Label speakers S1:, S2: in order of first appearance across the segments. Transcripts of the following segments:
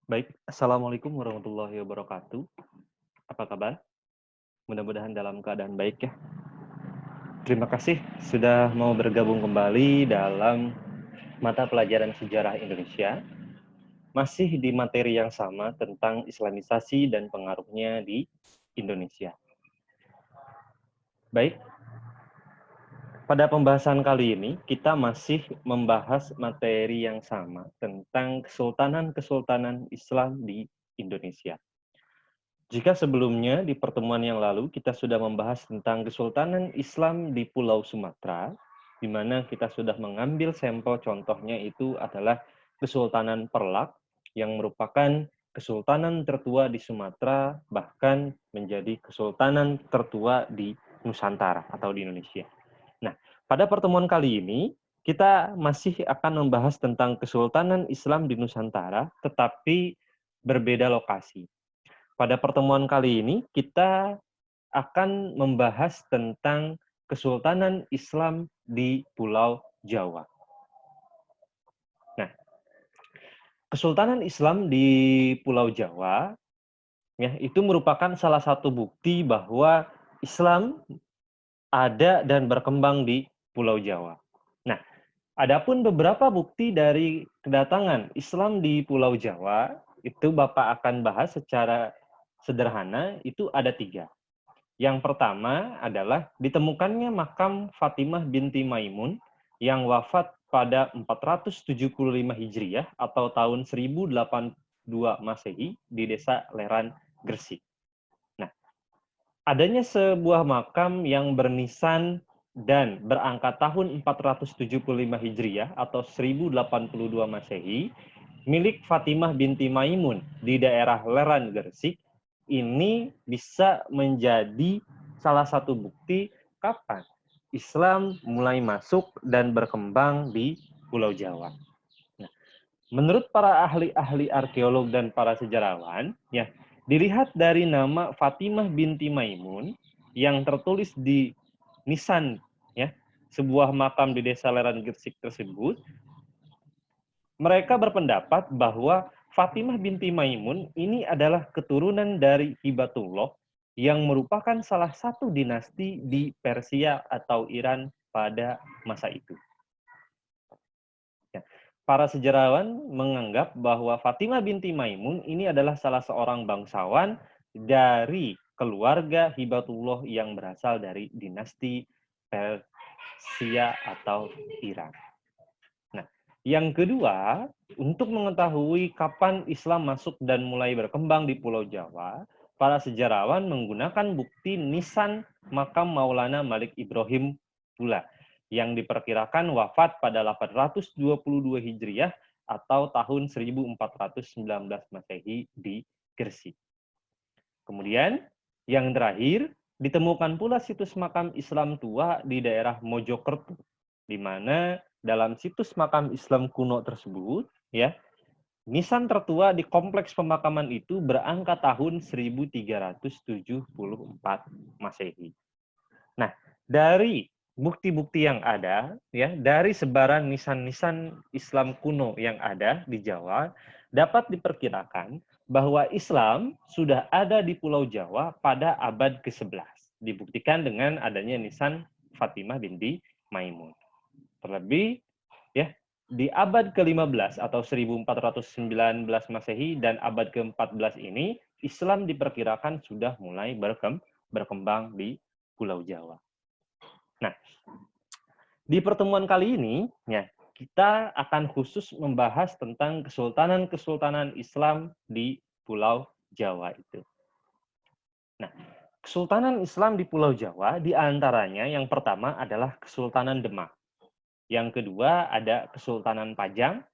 S1: Baik, Assalamualaikum warahmatullahi wabarakatuh. Apa kabar? Mudah-mudahan dalam keadaan baik ya. Terima kasih sudah mau bergabung kembali dalam mata pelajaran sejarah Indonesia. Masih di materi yang sama tentang Islamisasi dan pengaruhnya di Indonesia. Baik, pada pembahasan kali ini kita masih membahas materi yang sama tentang kesultanan-kesultanan Islam di Indonesia. Jika sebelumnya di pertemuan yang lalu kita sudah membahas tentang Kesultanan Islam di Pulau Sumatera, di mana kita sudah mengambil sampel contohnya itu adalah Kesultanan Perlak, yang merupakan kesultanan tertua di Sumatera, bahkan menjadi kesultanan tertua di Nusantara atau di Indonesia. Nah, pada pertemuan kali ini kita masih akan membahas tentang Kesultanan Islam di Nusantara, tetapi berbeda lokasi. Pada pertemuan kali ini, kita akan membahas tentang Kesultanan Islam di Pulau Jawa. Nah, Kesultanan Islam di Pulau Jawa ya, itu merupakan salah satu bukti bahwa Islam ada dan berkembang di Pulau Jawa. Nah, adapun beberapa bukti dari kedatangan Islam di Pulau Jawa, itu Bapak akan bahas secara sederhana, itu ada 3. Yang pertama adalah ditemukannya makam Fatimah binti Maimun yang wafat pada 475 Hijriah atau tahun 1082 Masehi di desa Leran, Gresik. Nah, adanya sebuah makam yang bernisan dan berangka tahun 475 Hijriah atau 1082 Masehi milik Fatimah binti Maimun di daerah Leran, Gresik ini bisa menjadi salah satu bukti kapan Islam mulai masuk dan berkembang di Pulau Jawa. Nah, menurut para ahli-ahli arkeolog dan para sejarawan, ya, dilihat dari nama Fatimah binti Maimun yang tertulis di nisan, ya, sebuah makam di desa Leran Gresik tersebut, mereka berpendapat bahwa Fatimah binti Maimun ini adalah keturunan dari Hibatullah yang merupakan salah satu dinasti di Persia atau Iran pada masa itu. Ya. Para sejarawan menganggap bahwa Fatimah binti Maimun ini adalah salah seorang bangsawan dari keluarga Hibatullah yang berasal dari dinasti Persia atau Iran. Nah, yang kedua, untuk mengetahui kapan Islam masuk dan mulai berkembang di Pulau Jawa, para sejarawan menggunakan bukti nisan makam Maulana Malik Ibrahim pula, yang diperkirakan wafat pada 822 Hijriah atau tahun 1419 Masehi di Gresik. Kemudian, yang terakhir, ditemukan pula situs makam Islam tua di daerah Mojokerto, di mana dalam situs makam Islam kuno tersebut, ya, nisan tertua di kompleks pemakaman itu berangka tahun 1374 Masehi. Nah, dari bukti-bukti yang ada, ya, dari sebaran nisan-nisan Islam kuno yang ada di Jawa, dapat diperkirakan bahwa Islam sudah ada di Pulau Jawa pada abad ke-11. Dibuktikan dengan adanya nisan Fatimah binti Maimun. Terlebih, ya, di abad ke-15 atau 1419 Masehi dan abad ke-14 ini, Islam diperkirakan sudah mulai berkembang di Pulau Jawa. Nah, di pertemuan kali ini, ya, kita akan khusus membahas tentang kesultanan-kesultanan Islam di Pulau Jawa itu. Nah, kesultanan Islam di Pulau Jawa diantaranya yang pertama adalah Kesultanan Demak. Yang kedua ada Kesultanan Pajang.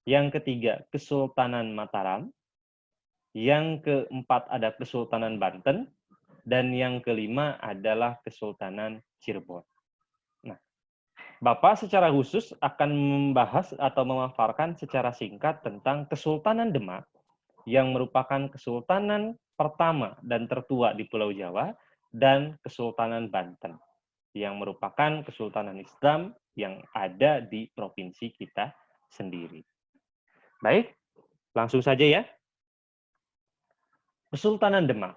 S1: Yang ketiga Kesultanan Mataram. Yang keempat ada Kesultanan Banten. Dan yang kelima adalah Kesultanan Cirebon. Nah, Bapak secara khusus akan membahas atau memaparkan secara singkat tentang Kesultanan Demak yang merupakan kesultanan pertama dan tertua di Pulau Jawa dan Kesultanan Banten yang merupakan kesultanan Islam yang ada di provinsi kita sendiri. Baik, langsung saja ya. Kesultanan Demak.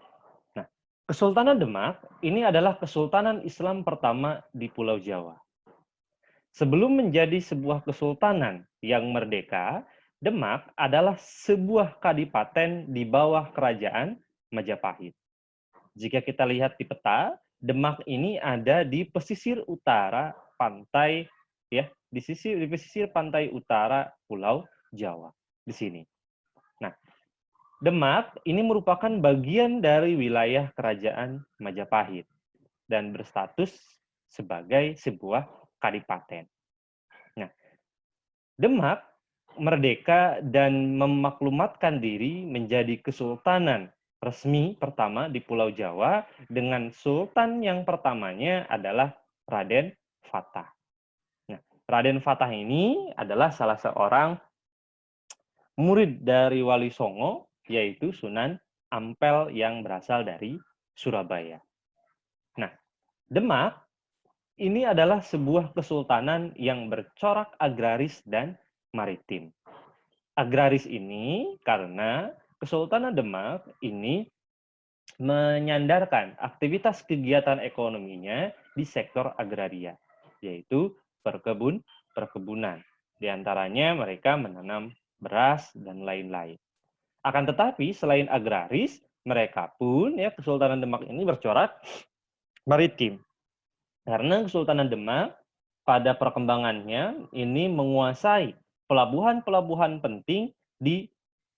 S1: Nah, Kesultanan Demak ini adalah kesultanan Islam pertama di Pulau Jawa. Sebelum menjadi sebuah kesultanan yang merdeka, Demak adalah sebuah kadipaten di bawah kerajaan Majapahit. Jika kita lihat di peta, Demak ini ada di pesisir utara pantai, ya, di pesisir pantai utara Pulau Jawa di sini. Nah, Demak ini merupakan bagian dari wilayah kerajaan Majapahit dan berstatus sebagai sebuah kadipaten. Nah, Demak merdeka dan memaklumatkan diri menjadi kesultanan resmi pertama di Pulau Jawa dengan sultan yang pertamanya adalah Raden Fatah. Nah, Raden Fatah ini adalah salah seorang murid dari Wali Songo, yaitu Sunan Ampel yang berasal dari Surabaya. Nah, Demak ini adalah sebuah kesultanan yang bercorak agraris dan maritim. Agraris ini karena Kesultanan Demak ini menyandarkan aktivitas kegiatan ekonominya di sektor agraria, yaitu perkebunan. Di antaranya mereka menanam beras dan lain-lain. Akan tetapi selain agraris, mereka pun ya Kesultanan Demak ini bercorak maritim. Karena Kesultanan Demak pada perkembangannya ini menguasai pelabuhan-pelabuhan penting di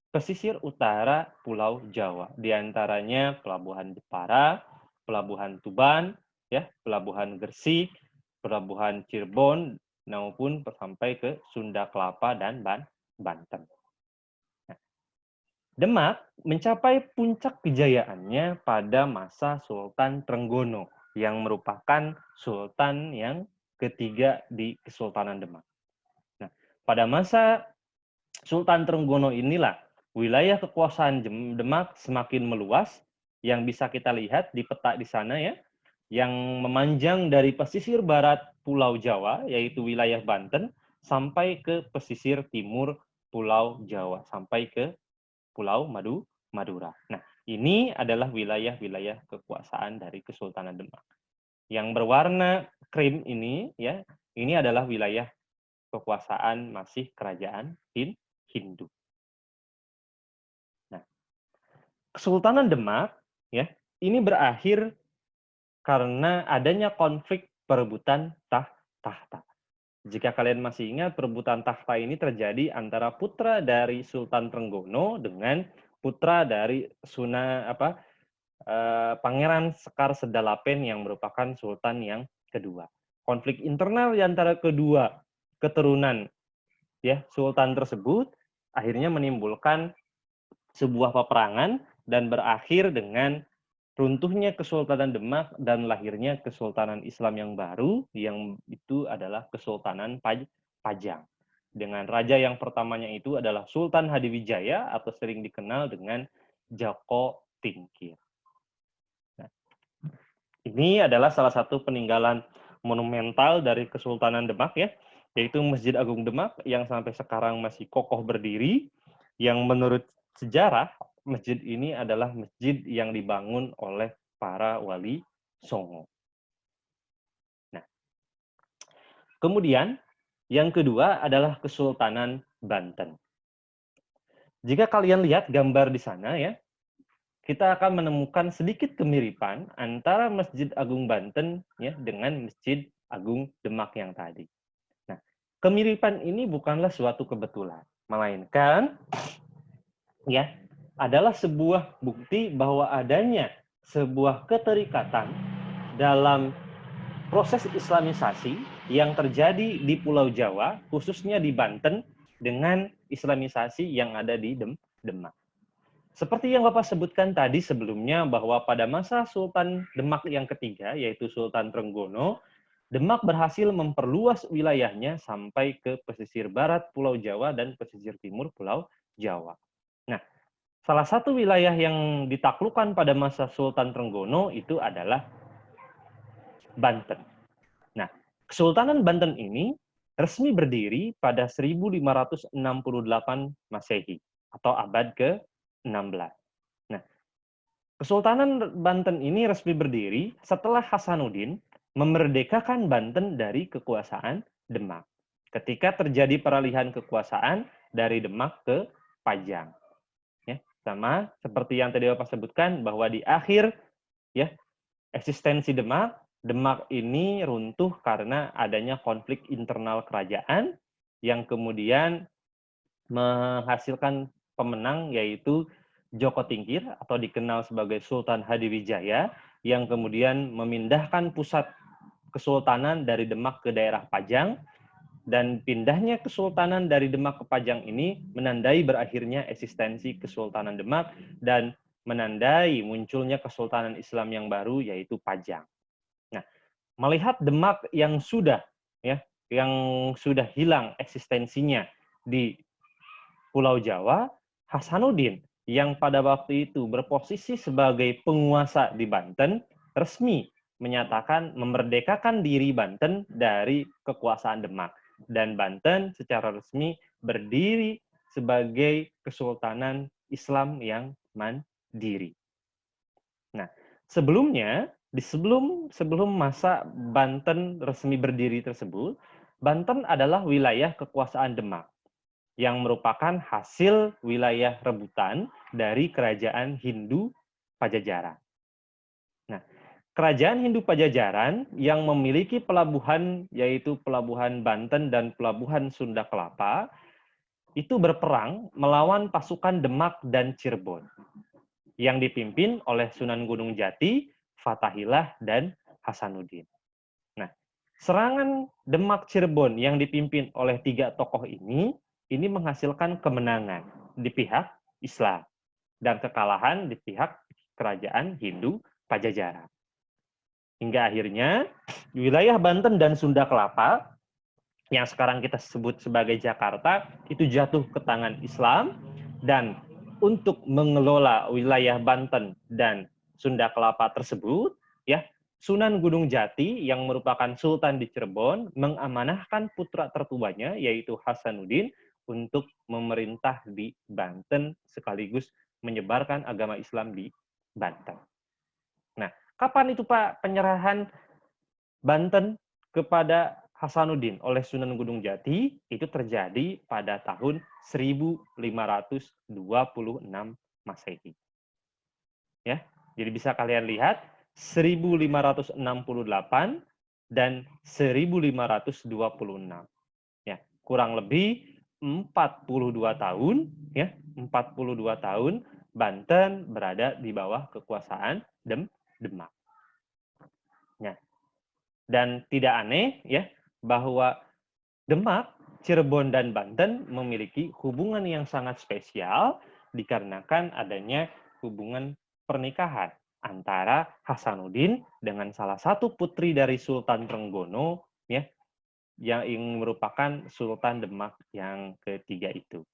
S1: pesisir utara Pulau Jawa, di antaranya Pelabuhan Jepara, Pelabuhan Tuban, ya, Pelabuhan Gresik, Pelabuhan Cirebon, maupun sampai ke Sunda Kelapa dan Banten. Nah, Demak mencapai puncak kejayaannya pada masa Sultan Trenggono, yang merupakan sultan yang ketiga di Kesultanan Demak. Nah, pada masa Sultan Trenggono inilah wilayah kekuasaan Demak semakin meluas, yang bisa kita lihat di peta di sana ya, yang memanjang dari pesisir barat Pulau Jawa, yaitu wilayah Banten, sampai ke pesisir timur Pulau Jawa, sampai ke Pulau Madura. Nah, ini adalah wilayah-wilayah kekuasaan dari Kesultanan Demak. Yang berwarna krim ini ya, ini adalah wilayah kekuasaan masih kerajaan Hindu. Nah, Kesultanan Demak ya, ini berakhir karena adanya konflik perebutan tahta. Jika kalian masih ingat, perebutan tahta ini terjadi antara putra dari Sultan Trenggono dengan putra dari Pangeran Sekar Sedalapen yang merupakan sultan yang kedua. Konflik internal di antara kedua keturunan ya sultan tersebut akhirnya menimbulkan sebuah peperangan dan berakhir dengan runtuhnya Kesultanan Demak dan lahirnya Kesultanan Islam yang baru, yang itu adalah Kesultanan Pajang. Dengan raja yang pertamanya itu adalah Sultan Hadiwijaya atau sering dikenal dengan Joko Tingkir. Nah, ini adalah salah satu peninggalan monumental dari Kesultanan Demak ya, yaitu Masjid Agung Demak yang sampai sekarang masih kokoh berdiri, yang menurut sejarah masjid ini adalah masjid yang dibangun oleh para wali Songo. Nah, kemudian yang kedua adalah Kesultanan Banten. Jika kalian lihat gambar di sana ya, kita akan menemukan sedikit kemiripan antara Masjid Agung Banten ya dengan Masjid Agung Demak yang tadi. Nah, kemiripan ini bukanlah suatu kebetulan, melainkan ya adalah sebuah bukti bahwa adanya sebuah keterikatan dalam proses Islamisasi yang terjadi di Pulau Jawa, khususnya di Banten, dengan Islamisasi yang ada di Demak. Seperti yang Bapak sebutkan tadi sebelumnya, bahwa pada masa Sultan Demak yang ketiga, yaitu Sultan Trenggono, Demak berhasil memperluas wilayahnya sampai ke pesisir barat Pulau Jawa dan pesisir timur Pulau Jawa. Nah, salah satu wilayah yang ditaklukkan pada masa Sultan Trenggono itu adalah Banten. Nah, Kesultanan Banten ini resmi berdiri pada 1568 Masehi atau abad ke-16. Nah, Kesultanan Banten ini resmi berdiri setelah Hasanuddin memerdekakan Banten dari kekuasaan Demak. Ketika terjadi peralihan kekuasaan dari Demak ke Pajang. Ya, sama seperti yang tadi Bapak sebutkan bahwa di akhir ya eksistensi Demak, Demak ini runtuh karena adanya konflik internal kerajaan yang kemudian menghasilkan pemenang yaitu Joko Tingkir atau dikenal sebagai Sultan Hadiwijaya yang kemudian memindahkan pusat kesultanan dari Demak ke daerah Pajang, dan pindahnya kesultanan dari Demak ke Pajang ini menandai berakhirnya eksistensi Kesultanan Demak dan menandai munculnya kesultanan Islam yang baru yaitu Pajang. Nah, melihat Demak yang sudah hilang eksistensinya di Pulau Jawa, Hasanuddin yang pada waktu itu berposisi sebagai penguasa di Banten resmi menyatakan memerdekakan diri Banten dari kekuasaan Demak, dan Banten secara resmi berdiri sebagai kesultanan Islam yang mandiri. Nah, sebelumnya sebelum masa Banten resmi berdiri tersebut, Banten adalah wilayah kekuasaan Demak yang merupakan hasil wilayah rebutan dari kerajaan Hindu Pajajaran. Nah, kerajaan Hindu Pajajaran yang memiliki pelabuhan yaitu Pelabuhan Banten dan Pelabuhan Sunda Kelapa itu berperang melawan pasukan Demak dan Cirebon yang dipimpin oleh Sunan Gunung Jati, Fatahillah, dan Hasanuddin. Nah, serangan Demak Cirebon yang dipimpin oleh 3 tokoh ini menghasilkan kemenangan di pihak Islam dan kekalahan di pihak kerajaan Hindu Pajajaran. Hingga akhirnya wilayah Banten dan Sunda Kelapa yang sekarang kita sebut sebagai Jakarta itu jatuh ke tangan Islam, dan untuk mengelola wilayah Banten dan Sunda Kelapa tersebut ya Sunan Gunung Jati yang merupakan sultan di Cirebon mengamanahkan putra tertuanya yaitu Hasanuddin untuk memerintah di Banten sekaligus menyebarkan agama Islam di Banten. Nah, kapan itu Pak penyerahan Banten kepada Hasanuddin oleh Sunan Gunung Jati? Itu terjadi pada tahun 1526 Masehi. Ya, jadi bisa kalian lihat 1568 dan 1526. Ya, kurang lebih 42 tahun ya, 42 tahun Banten berada di bawah kekuasaan Demak. Ya. Dan tidak aneh ya bahwa Demak, Cirebon dan Banten memiliki hubungan yang sangat spesial dikarenakan adanya hubungan pernikahan antara Hasanuddin dengan salah satu putri dari Sultan Trenggono ya yang merupakan Sultan Demak yang ketiga itu.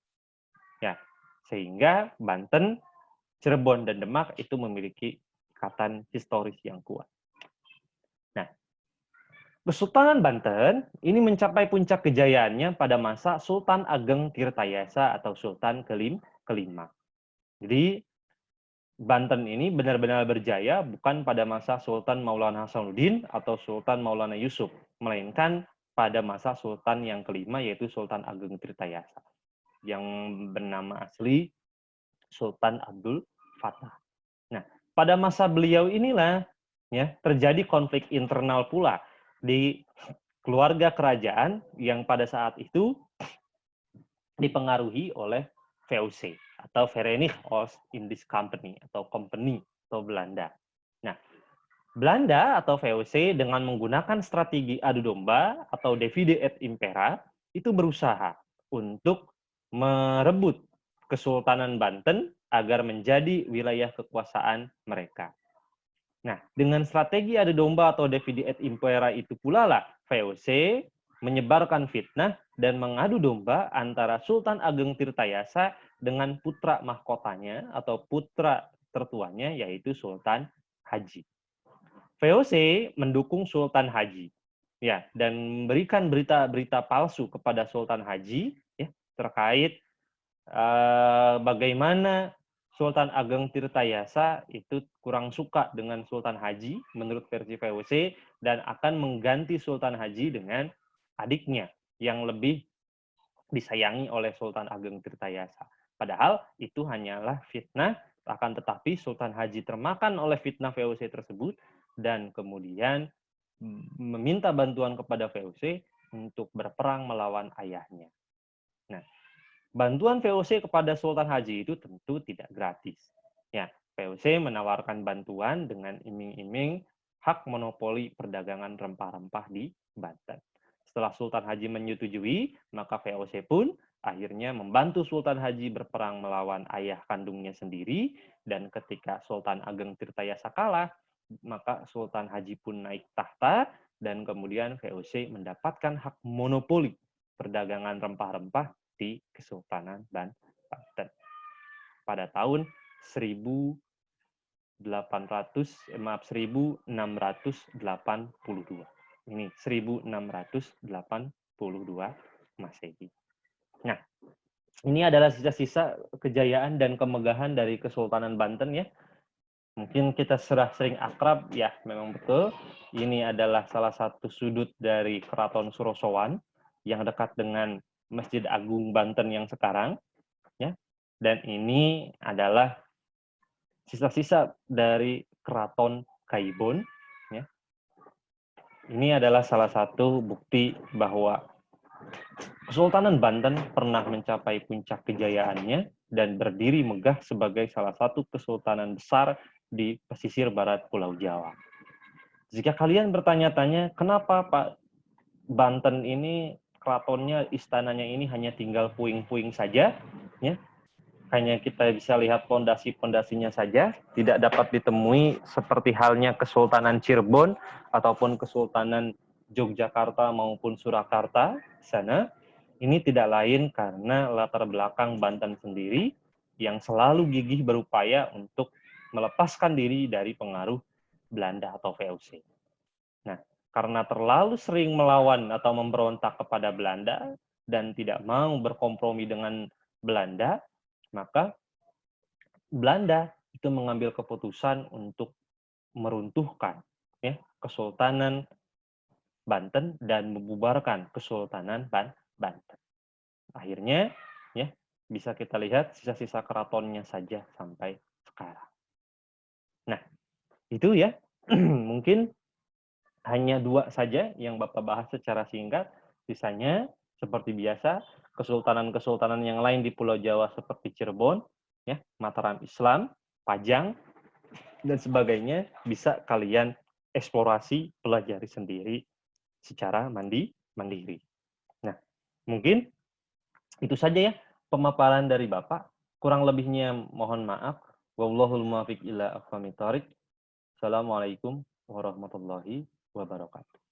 S1: Ya, sehingga Banten, Cirebon dan Demak itu memiliki ikatan historis yang kuat. Nah, Kesultanan Banten ini mencapai puncak kejayaannya pada masa Sultan Ageng Tirtayasa atau Sultan kelima. Jadi Banten ini benar-benar berjaya bukan pada masa Sultan Maulana Hasanuddin atau Sultan Maulana Yusuf, melainkan pada masa Sultan yang kelima yaitu Sultan Ageng Tirtayasa yang bernama asli Sultan Abdul Fattah. Nah, pada masa beliau inilah ya terjadi konflik internal pula di keluarga kerajaan yang pada saat itu dipengaruhi oleh VOC atau Verenigd Oost-Indisch Company atau company atau Belanda. Nah, Belanda atau VOC dengan menggunakan strategi adu domba atau divide et impera itu berusaha untuk merebut Kesultanan Banten agar menjadi wilayah kekuasaan mereka. Nah, dengan strategi adu domba atau divide et impera itu pula lah VOC menyebarkan fitnah dan mengadu domba antara Sultan Ageng Tirtayasa dengan putra mahkotanya atau putra tertuanya yaitu Sultan Haji. VOC mendukung Sultan Haji ya dan memberikan berita-berita palsu kepada Sultan Haji ya terkait bagaimana Sultan Ageng Tirtayasa itu kurang suka dengan Sultan Haji menurut versi VOC dan akan mengganti Sultan Haji dengan adiknya yang lebih disayangi oleh Sultan Ageng Tirtayasa. Padahal itu hanyalah fitnah, akan tetapi Sultan Haji termakan oleh fitnah VOC tersebut dan kemudian meminta bantuan kepada VOC untuk berperang melawan ayahnya. Nah, bantuan VOC kepada Sultan Haji itu tentu tidak gratis. Ya, VOC menawarkan bantuan dengan iming-iming hak monopoli perdagangan rempah-rempah di Banten. Setelah Sultan Haji menyetujui, maka VOC pun akhirnya membantu Sultan Haji berperang melawan ayah kandungnya sendiri, dan ketika Sultan Ageng Tirtayasa kalah, maka Sultan Haji pun naik tahta, dan kemudian VOC mendapatkan hak monopoli perdagangan rempah-rempah di Kesultanan Banten pada tahun 1682. Ini 1682 Masehi. Nah, ini adalah sisa-sisa kejayaan dan kemegahan dari Kesultanan Banten ya. Mungkin kita sudah sering akrab, ya memang betul. Ini adalah salah satu sudut dari Keraton Surosowan yang dekat dengan Masjid Agung Banten yang sekarang, ya. Dan ini adalah sisa-sisa dari Keraton Kaibon, ya. Ini adalah salah satu bukti bahwa Kesultanan Banten pernah mencapai puncak kejayaannya dan berdiri megah sebagai salah satu kesultanan besar di pesisir barat Pulau Jawa. Jika kalian bertanya-tanya, kenapa Pak Banten ini keratonnya, istananya ini hanya tinggal puing-puing saja, ya, hanya kita bisa lihat pondasi-pondasinya saja, tidak dapat ditemui seperti halnya Kesultanan Cirebon ataupun Kesultanan Yogyakarta maupun Surakarta sana. Ini tidak lain karena latar belakang Banten sendiri yang selalu gigih berupaya untuk melepaskan diri dari pengaruh Belanda atau VOC. Nah, karena terlalu sering melawan atau memberontak kepada Belanda dan tidak mau berkompromi dengan Belanda, maka Belanda itu mengambil keputusan untuk meruntuhkan ya Kesultanan Banten dan membubarkan Kesultanan Banten. Akhirnya ya bisa kita lihat sisa-sisa keratonnya saja sampai sekarang. Nah, itu ya mungkin hanya 2 saja yang Bapak bahas secara singkat. Sisanya seperti biasa kesultanan-kesultanan yang lain di Pulau Jawa seperti Cirebon, ya, Mataram Islam, Pajang dan sebagainya bisa kalian eksplorasi, pelajari sendiri secara mandiri. Nah, mungkin itu saja ya pemaparan dari Bapak. Kurang lebihnya mohon maaf. Wallahul muwaffiq ila aqwamit thoriq. Assalamualaikum warahmatullahi wabarakatuh.